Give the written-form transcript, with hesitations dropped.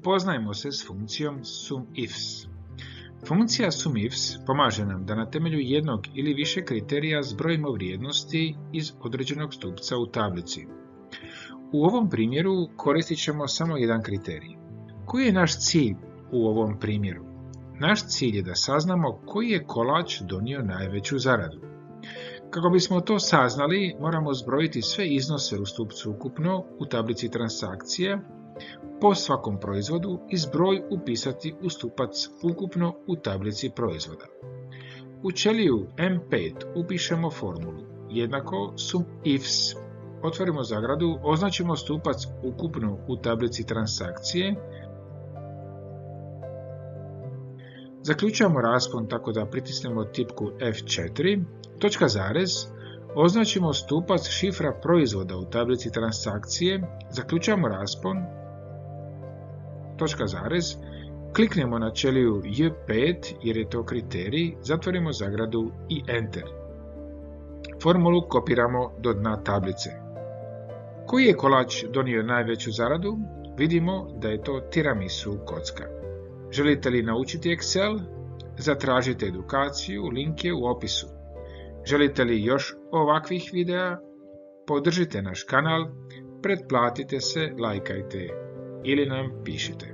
Upoznajmo se s funkcijom SUMIFS. Funkcija SUMIFS pomaže nam da na temelju jednog ili više kriterija zbrojimo vrijednosti iz određenog stupca u tablici. U ovom primjeru koristit ćemo samo jedan kriterij. Koji je naš cilj u ovom primjeru? Naš cilj je da saznamo koji je kolač donio najveću zaradu. Kako bismo to saznali, moramo zbrojiti sve iznose u stupcu ukupno u tablici transakcije po svakom proizvodu i zbroj upisati u stupac ukupno u tablici proizvoda. U ćeliju M5 upišemo formulu jednako SUMIFS. Otvorimo zagradu, označimo stupac ukupno u tablici transakcije. Zaključujemo raspon tako da pritisnemo tipku F4, točka zarez, označimo stupac šifra proizvoda u tablici transakcije, zaključujemo raspon, točka zarez, kliknemo na ćeliju J5 jer je to kriterij, zatvorimo zagradu i Enter. Formulu kopiramo do dna tablice. Koji je kolač donio najveću zaradu? Vidimo da je to tiramisu kocka. Želite li naučiti Excel? Zatražite edukaciju, link je u opisu. Želite li još ovakvih videa? Podržite naš kanal, pretplatite se, lajkajte ili nam pišite.